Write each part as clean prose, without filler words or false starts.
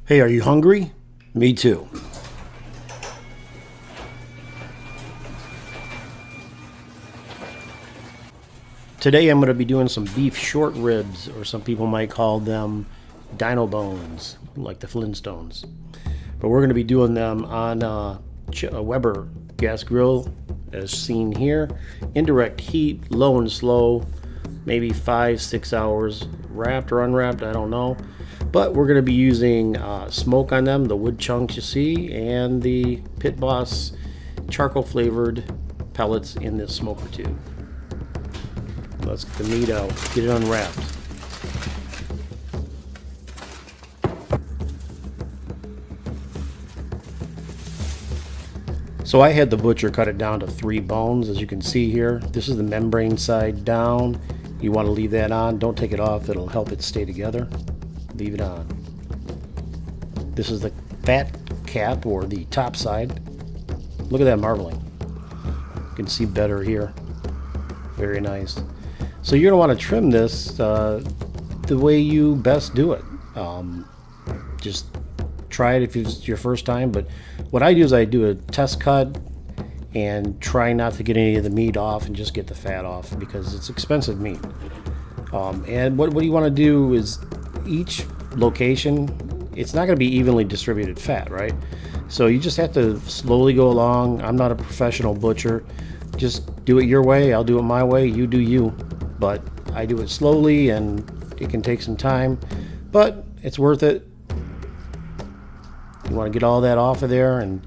Hey, are you hungry? Me too. Today I'm going to be doing some beef short ribs, or some people might call them Dino Bones, like the Flintstones. But we're going to be doing them on a Weber gas grill, as seen here. Indirect heat, low and slow, maybe 5-6 hours, wrapped or unwrapped, I don't know. But we're going to be using smoke on them, the wood chunks you see, and the Pit Boss charcoal flavored pellets in this smoker tube. Let's get the meat out, get it unwrapped. So I had the butcher cut it down to 3 bones, as you can see here. This is the membrane side down. You want to leave that on. Don't take it off. It'll help it stay together. Leave it on. This is the fat cap, or the top side. Look at that marbling. You can see better here. Very nice. So you're going to want to trim this the way you best do it. Just try it if it's your first time, but what I do is I do a test cut and try not to get any of the meat off and just get the fat off, because it's expensive meat. And what you want to do is, each location, it's not going to be evenly distributed fat, right? So you just have to slowly go along. I'm not a professional butcher. Just do it your way. I'll do it my way. You do you. But I do it slowly, and it can take some time, but it's worth it. You want to get all that off of there, and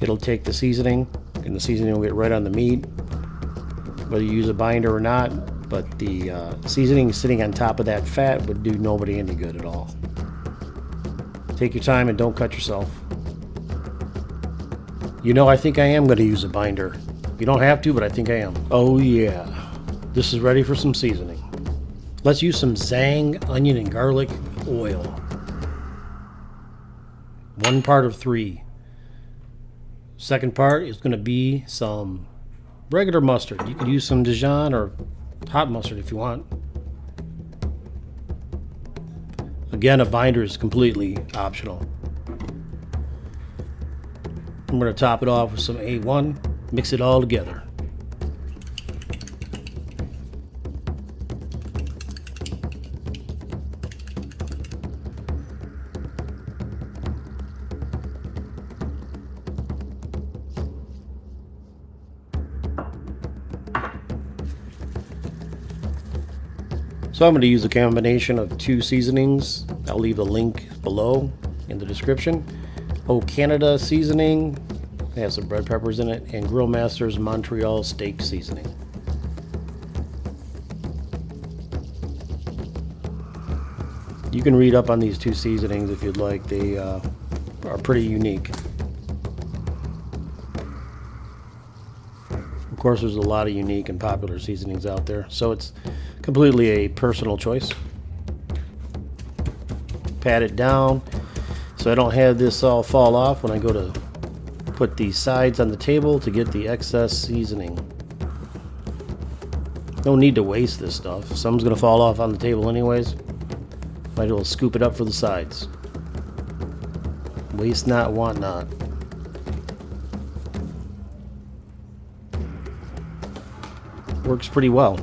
it'll take the seasoning, and the seasoning will get right on the meat, whether you use a binder or not. But the seasoning sitting on top of that fat would do nobody any good at all. Take your time and don't cut yourself. You know, I think I am going to use a binder. You don't have to, but I think I am. Oh yeah, this is ready for some seasoning. Let's use some Zang onion and garlic oil. 1 part of 3. Second part is going to be some regular mustard. You could use some Dijon or hot mustard if you want. Again, a binder is completely optional. I'm going to top it off with some A1, mix it all together. So I'm going to use a combination of 2 seasonings. I'll leave a link below in the description. Oh, Canada seasoning, it has some red peppers in it, and Grill Master's Montreal steak seasoning. You can read up on these 2 seasonings if you'd like. They are pretty unique. Of course, there's a lot of unique and popular seasonings out there, so it's completely a personal choice. Pat it down so I don't have this all fall off when I go to put the sides on the table to get the excess seasoning. No need to waste this stuff. Some's gonna fall off on the table anyways. Might as well scoop it up for the sides. Waste not, want not. Works pretty well.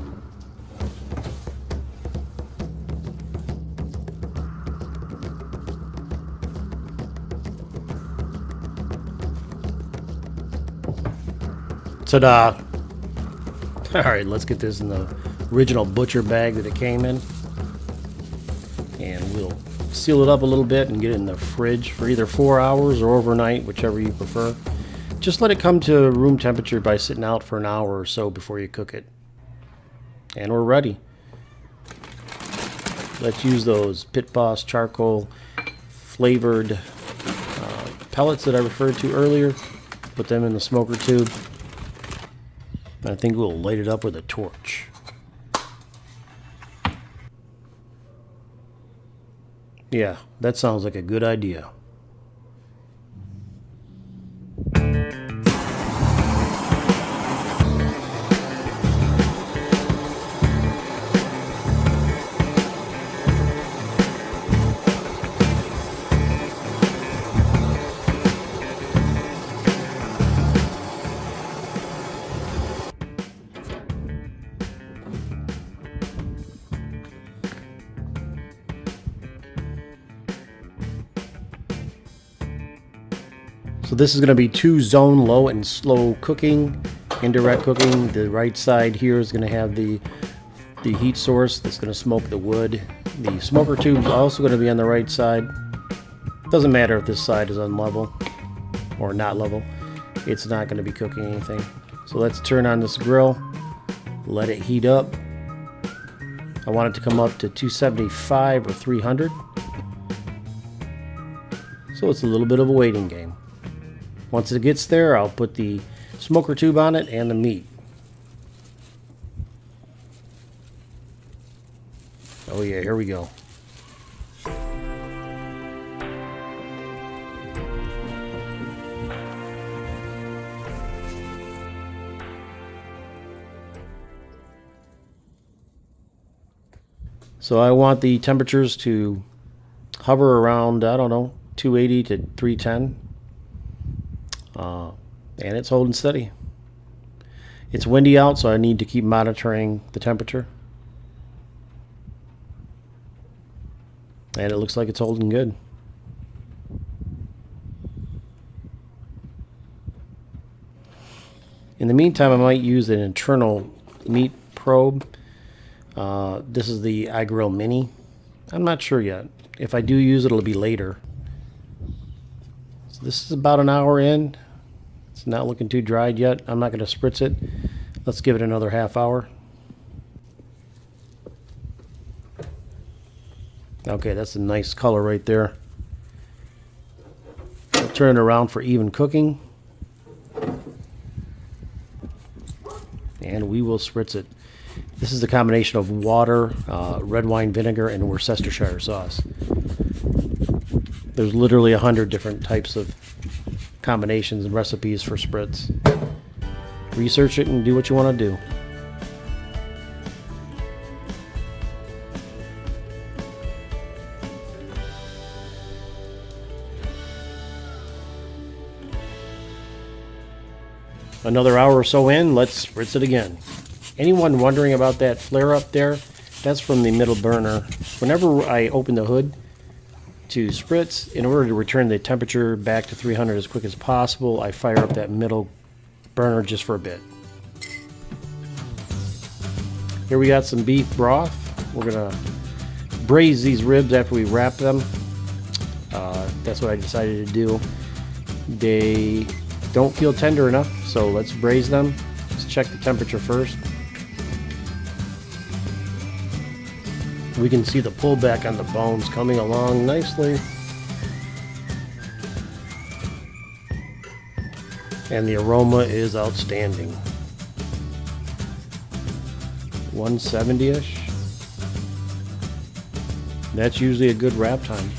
Ta-da! Alright, let's get this in the original butcher bag that it came in. And we'll seal it up a little bit and get it in the fridge for either 4 hours or overnight, whichever you prefer. Just let it come to room temperature by sitting out for an hour or so before you cook it. And we're ready. Let's use those Pit Boss charcoal flavored pellets that I referred to earlier. Put them in the smoker tube. And I think we'll light it up with a torch. Yeah, that sounds like a good idea. So this is going to be 2 zone low and slow cooking, indirect cooking. The right side here is going to have the heat source that's going to smoke the wood. The smoker tube is also going to be on the right side. Doesn't matter if this side is unlevel or not level. It's not going to be cooking anything. So let's turn on this grill, let it heat up. I want it to come up to 275 or 300. So it's a little bit of a waiting game. Once it gets there, I'll put the smoker tube on it and the meat. Oh yeah, here we go. So I want the temperatures to hover around, I don't know, 280 to 310. And it's holding steady. It's windy out, so I need to keep monitoring the temperature. And it looks like it's holding good. In the meantime, I might use an internal meat probe. This is the iGrill Mini. I'm not sure yet. If I do use it, it'll be later. So this is about an hour in. It's not looking too dried yet. I'm not going to spritz it. Let's give it another half hour. Okay, that's a nice color right there. I'll turn it around for even cooking. And we will spritz it. This is a combination of water, red wine vinegar, and Worcestershire sauce. There's literally 100 different types of combinations and recipes for spritz. Research it and do what you want to do. Another hour or so in, let's spritz it again. Anyone wondering about that flare up there? That's from the middle burner. Whenever I open the hood to spritz, in order to return the temperature back to 300 as quick as possible, I fire up that middle burner just for a bit. Here we got some beef broth. We're gonna braise these ribs after we wrap them. That's what I decided to do. They don't feel tender enough, so let's braise them. Let's check the temperature first. We can see the pullback on the bones coming along nicely. And the aroma is outstanding. 170-ish. That's usually a good wrap time.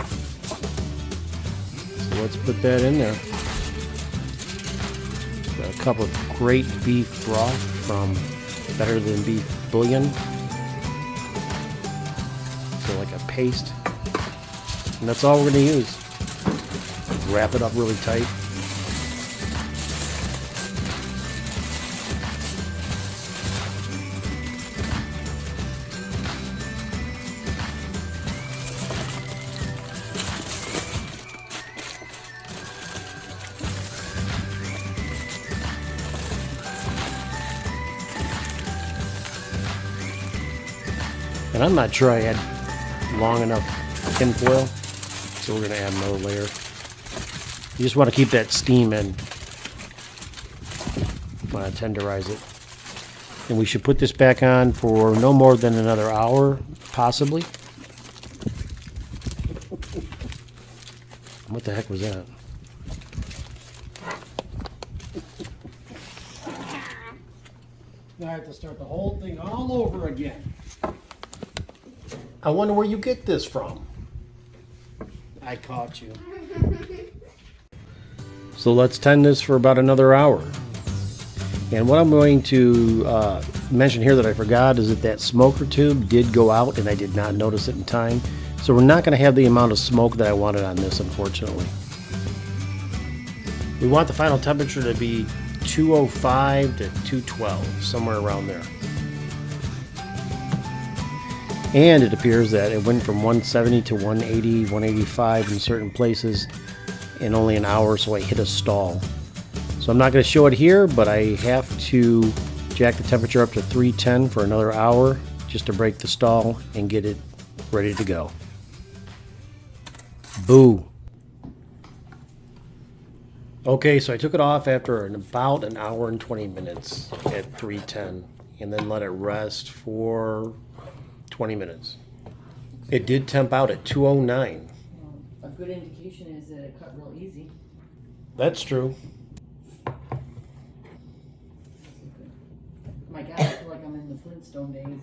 So let's put that in there. Got a cup of great beef broth from Better Than Beef Bouillon. So like a paste. And that's all we're going to use. Wrap it up really tight. And I'm not sure I had long enough tin foil, so we're going to add another layer. You just want to keep that steam in. Want to tenderize it. And we should put this back on for no more than another hour, possibly. What the heck was that? Now I have to start the whole thing all over again. I wonder where you get this from. I caught you. So let's tend this for about another hour. And what I'm going to mention here that I forgot is that smoker tube did go out and I did not notice it in time. So we're not going to have the amount of smoke that I wanted on this, unfortunately. We want the final temperature to be 205 to 212, somewhere around there. And it appears that it went from 170 to 180, 185 in certain places. in only an hour, so I hit a stall. So I'm not going to show it here, but I have to jack the temperature up to 310 for another hour just to break the stall and get it ready to go. Boo! Okay, so I took it off after about an hour and 20 minutes at 310 and then let it rest for 20 minutes. It did temp out at 209. A good indication is that it cut real easy. That's true. My God, I feel like I'm in the Flintstone days.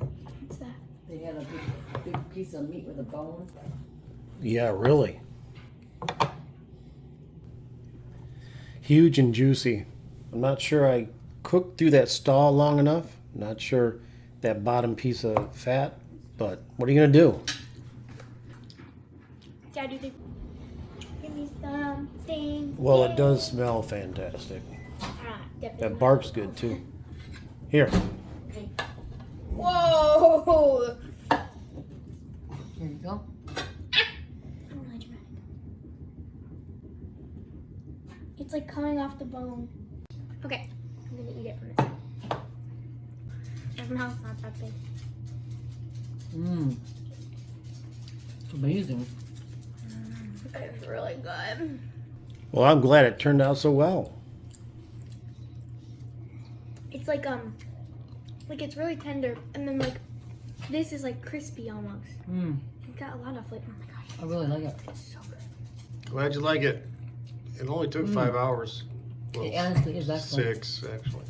What's that? They had a big piece of meat with a bone. Yeah, really. Huge and juicy. I'm not sure I cooked through that stall long enough. Not sure that bottom piece of fat, but what are you going to do? Dad, do you think? Give me something. Well, it does smell fantastic. Definitely. That bark's good too. Here. Okay, Whoa! here you go. I'm really dramatic. It's like coming off the bone. Okay, I'm gonna eat it from this side. My mouth's not that big. Mmm. It's amazing. It's really good. Well, I'm glad it turned out so well. It's like it's really tender, and then like this is like crispy almost. Mmm. It got a lot of flavor. Oh my gosh, I really like it. it's so good. Glad you like it. It only took 5 hours. Well, It honestly is excellent. 6 actually.